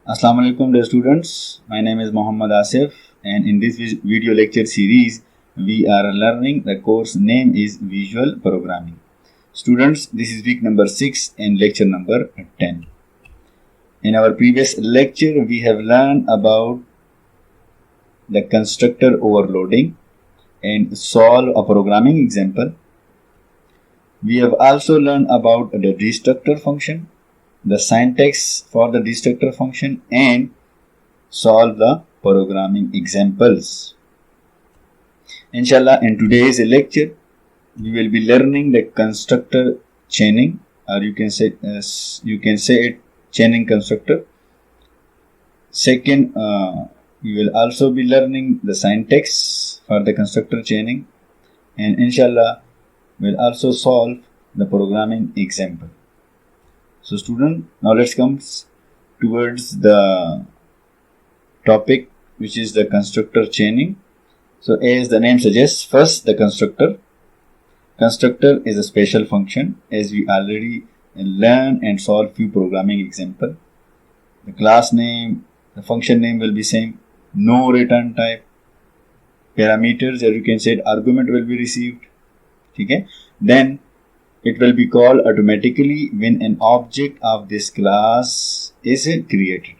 Assalamu alaikum dear students. My name is Muhammad Asif and in this video lecture series we are learning the course name is Visual Programming. Students, this is week number 6 and lecture number 10. In our previous lecture we have learned about the constructor overloading and solve a programming example. We have also learned about the destructor function, the syntax for the destructor function, and solve the programming examples. Inshallah, in today's lecture, we will be learning the constructor chaining, or you can say it chaining constructor. Second, we will also be learning the syntax for the constructor chaining, and inshallah, we'll also solve the programming example. So student, now let's come towards the topic, which is the constructor chaining. So as the name suggests, first the constructor. Constructor is a special function, as we already learn and solve few programming example. The class name, the function name will be same, no return type, parameters, as you can say, argument will be received. Okay? Then it will be called automatically when an object of this class is created.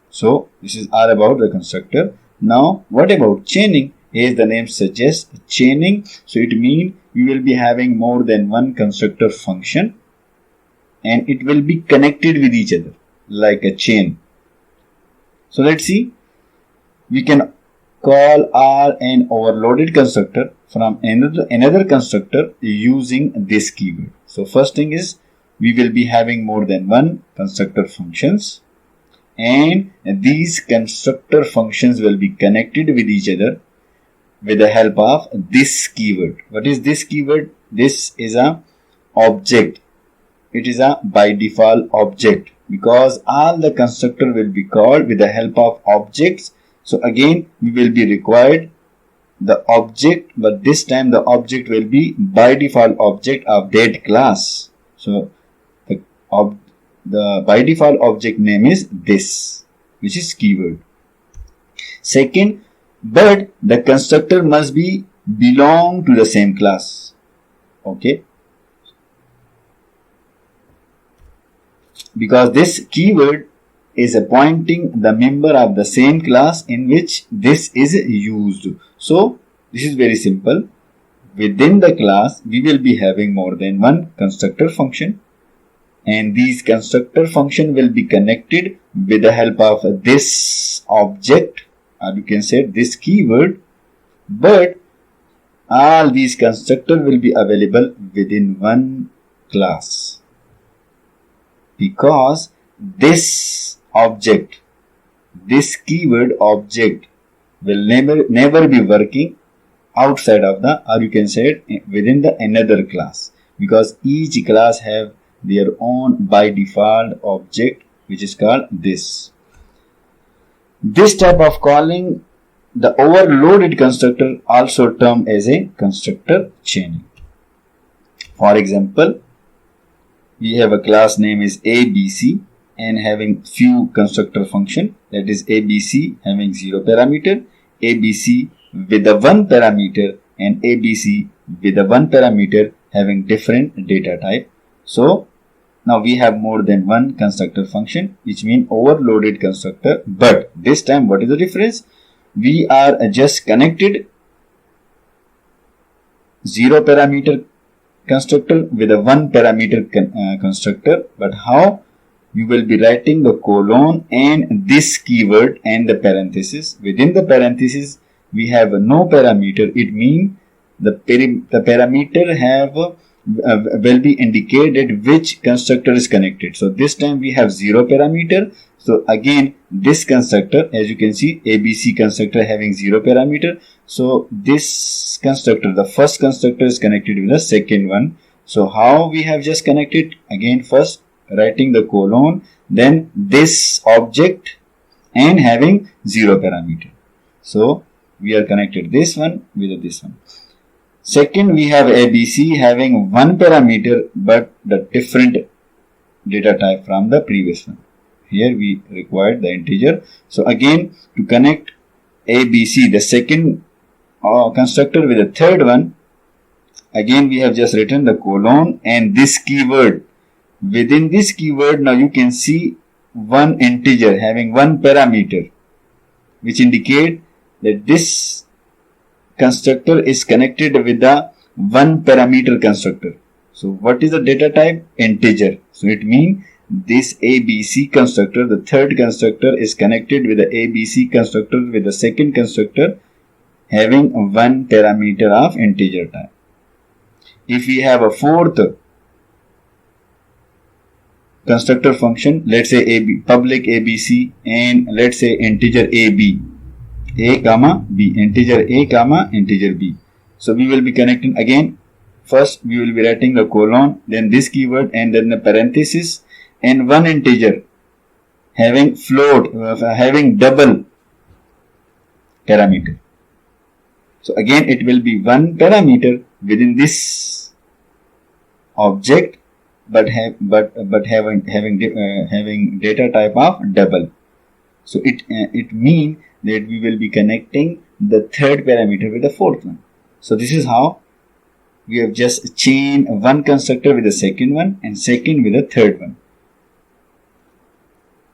So this is all about the constructor. Now what about chaining? As the name suggests, chaining, so it means you will be having more than one constructor function and it will be connected with each other like a chain. So let's see, we can call R an overloaded constructor from another constructor using this keyword. So first thing is, we will be having more than one constructor functions and these constructor functions will be connected with each other with the help of this keyword. What is this keyword? This is a object. It is a by default object because all the constructor will be called with the help of objects. So again, we will be required the object, but this time the object will be by default object of that class. So the by default object name is this, which is keyword. Second, but the constructor must be belong to the same class. Okay. Because this keyword is appointing the member of the same class in which this is used. So this is very simple. Within the class, we will be having more than one constructor function and these constructor function will be connected with the help of this object, or you can say this keyword, but all these constructors will be available within one class because this object, this keyword object will never be working outside of the, or you can say it within the another class, because each class have their own by default object which is called this. This type of calling the overloaded constructor also termed as a constructor chaining. For example, we have a class name is ABC and having few constructor function, that is ABC having 0 parameter, ABC with the 1 parameter and ABC with the 1 parameter having different data type. So now we have more than one constructor function, which means overloaded constructor, but this time what is the difference? We are just connected 0 parameter constructor with a 1 parameter constructor, but how? You will be writing the colon and this keyword and the parenthesis. Within the parenthesis, we have no parameter. It means the parameter have will be indicated which constructor is connected. So this time we have 0 parameter. So again, this constructor, as you can see, ABC constructor having 0 parameter. So this constructor, the first constructor is connected with the second one. So how we have just connected? Again, first writing the colon, then this object and having 0 parameter. So we are connected this one with this one. Second, we have ABC having 1 parameter but the different data type from the previous one. Here we required the integer. So again, to connect ABC, the second constructor with the third one, again we have just written the colon and this keyword. Within this keyword, now you can see one integer having one parameter, which indicate that this constructor is connected with the one parameter constructor. So what is the data type? Integer. So it means this ABC constructor, the third constructor, is connected with the ABC constructor with the second constructor having one parameter of integer type. If we have a fourth constructor function, let's say AB, public ABC, and let's say integer AB, A comma B, integer A comma integer B. So we will be connecting again. First we will be writing the colon, then this keyword, and then the parenthesis, and one integer having float, having double parameter. So again it will be one parameter within this object, but having data type of double. So it means that we will be connecting the third parameter with the fourth one. So this is how we have just chained one constructor with the second one and second with the third one.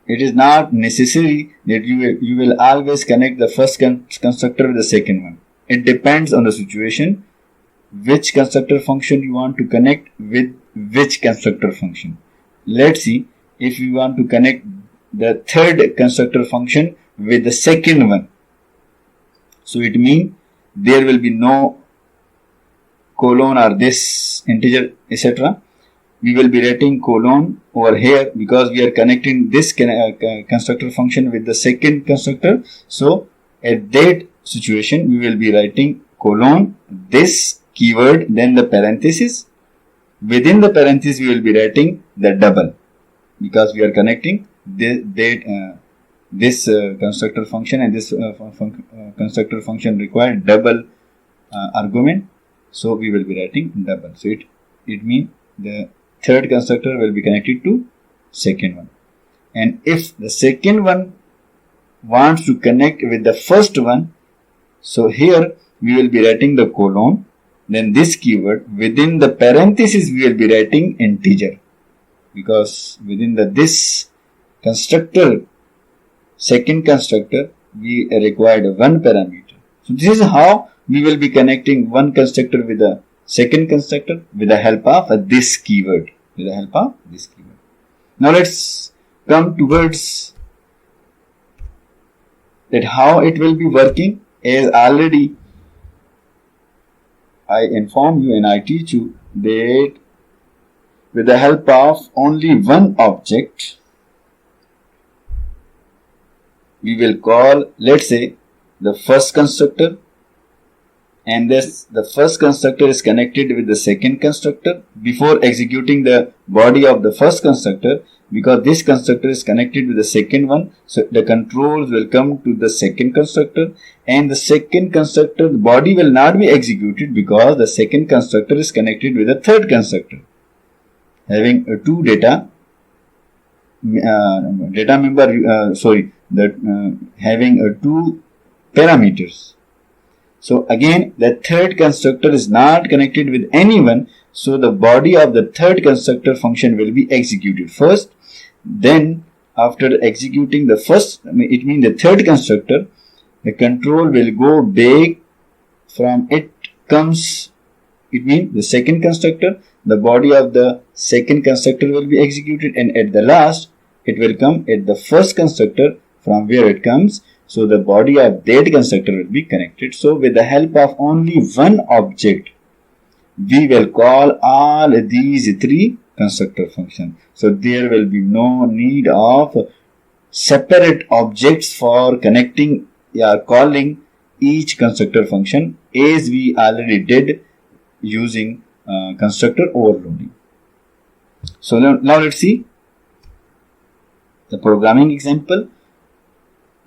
It is not necessary that you will always connect the first constructor with the second one. It depends on the situation, which constructor function you want to connect with which constructor function. Let's see if we want to connect the third constructor function with the second one. So it means there will be no colon or this integer etc. We will be writing colon over here because we are connecting this constructor function with the second constructor. So at that situation we will be writing colon, this keyword, then the parenthesis. Within the parenthesis we will be writing the double because we are connecting this constructor function and this constructor function require double argument. So we will be writing double. So it means the third constructor will be connected to second one. And if the second one wants to connect with the first one, so here we will be writing the colon, then this keyword, within the parenthesis we will be writing integer because within this constructor, second constructor, we required one parameter. So this is how we will be connecting one constructor with the second constructor with the help of this keyword. Now let's come towards that how it will be working. As already I inform you and I teach you that with the help of only one object, we will call, let's say, the first constructor, and the first constructor is connected with the second constructor before executing the body of the first constructor, because this constructor is connected with the second one. So the controls will come to the second constructor, and the second constructor, the body will not be executed because the second constructor is connected with the third constructor having two data member having two parameters. So again the third constructor is not connected with anyone, so the body of the third constructor function will be executed first. Then after executing the first, it means the third constructor, the control will go back from it comes, it means the second constructor, the body of the second constructor will be executed, and at the last it will come at the first constructor from where it comes. So the body of that constructor will be connected. So with the help of only one object, we will call all these three constructor functions. So there will be no need of separate objects for connecting or calling each constructor function, as we already did using constructor overloading. So now let's see the programming example.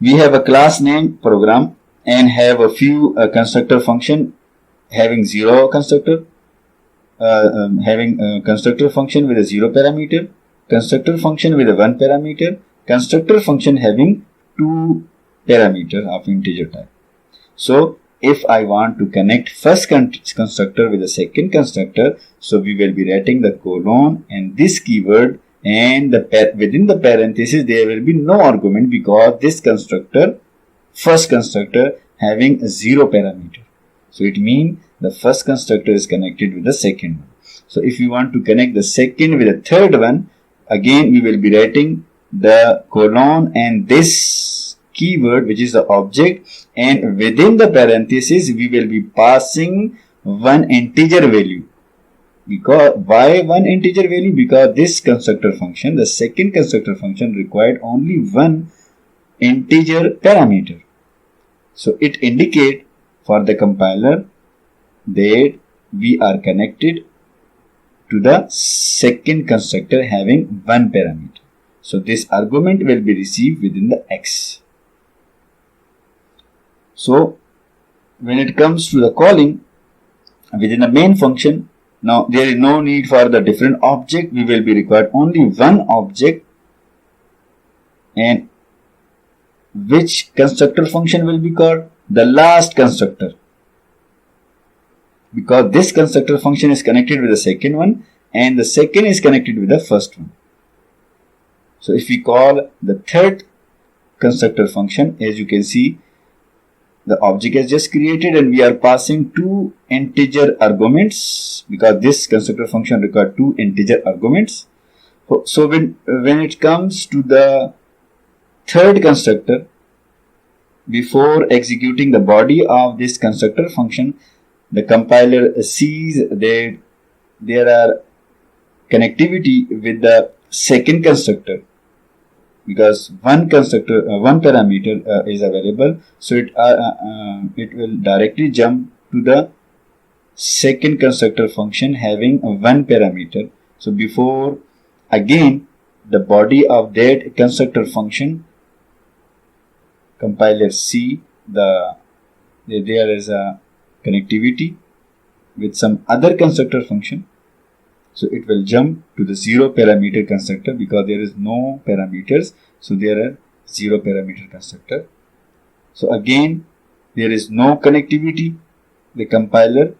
We have a class named program and have a few constructor function having zero constructor, having a constructor function with a 0 parameter, constructor function with a 1 parameter, constructor function having two parameters of integer type. So if I want to connect first constructor with the second constructor, so we will be writing the colon and this keyword, and within the parenthesis there will be no argument because this constructor, first constructor, having a 0 parameter. So it means the first constructor is connected with the second one. So if we want to connect the second with the third one, again we will be writing the colon and this keyword, which is the object, and within the parenthesis we will be passing one integer value. Because why one integer value? Because this constructor function, the second constructor function, required only one integer parameter. So it indicates for the compiler that we are connected to the second constructor having one parameter. So this argument will be received within the X. So when it comes to the calling within the main function, now there is no need for the different object. We will be required only one object. And which constructor function will be called? The last constructor. Because this constructor function is connected with the second one and the second is connected with the first one. So if we call the third constructor function, as you can see, the object is just created and we are passing two integer arguments because this constructor function requires two integer arguments. So when it comes to the third constructor, before executing the body of this constructor function, the compiler sees that there are connectivity with the second constructor because one constructor, one parameter is available. So it will directly jump to the second constructor function having one parameter. So before again the body of that constructor function, compiler see there is a connectivity with some other constructor function. So it will jump to the 0 parameter constructor because there is no parameters. So there are 0 parameter constructor. So again there is no connectivity. The compiler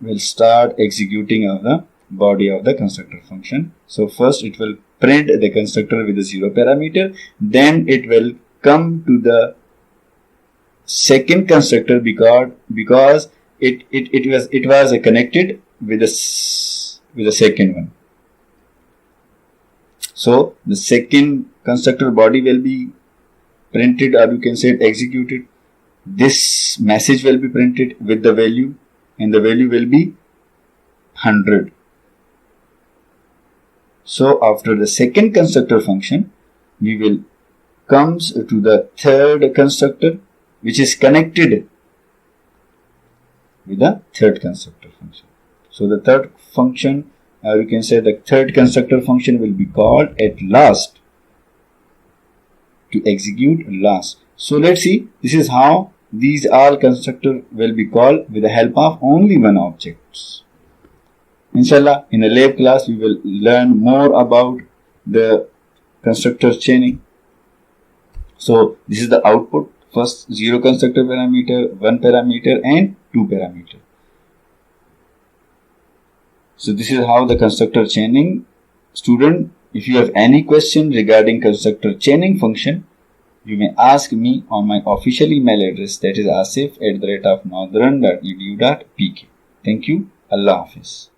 will start executing of the body of the constructor function. So first it will print the constructor with the 0 parameter. Then it will come to the second constructor because it was connected with the second one. So the second constructor body will be printed, or you can say executed. This message will be printed with the value and the value will be 100. So after the second constructor function, we will comes to the third constructor which is connected with the third constructor function. So the third function, you can say the third constructor function will be called at last, to execute last. So let's see, this is how these all constructor will be called with the help of only one object. Inshallah, in the lab class we will learn more about the constructor chaining. So this is the output. First 0 constructor parameter, 1 parameter and 2 parameter. So this is how the constructor chaining. Student, if you have any question regarding constructor chaining function, you may ask me on my official email address, that is asif@northern.edu.pk. Thank you. Allah Hafiz.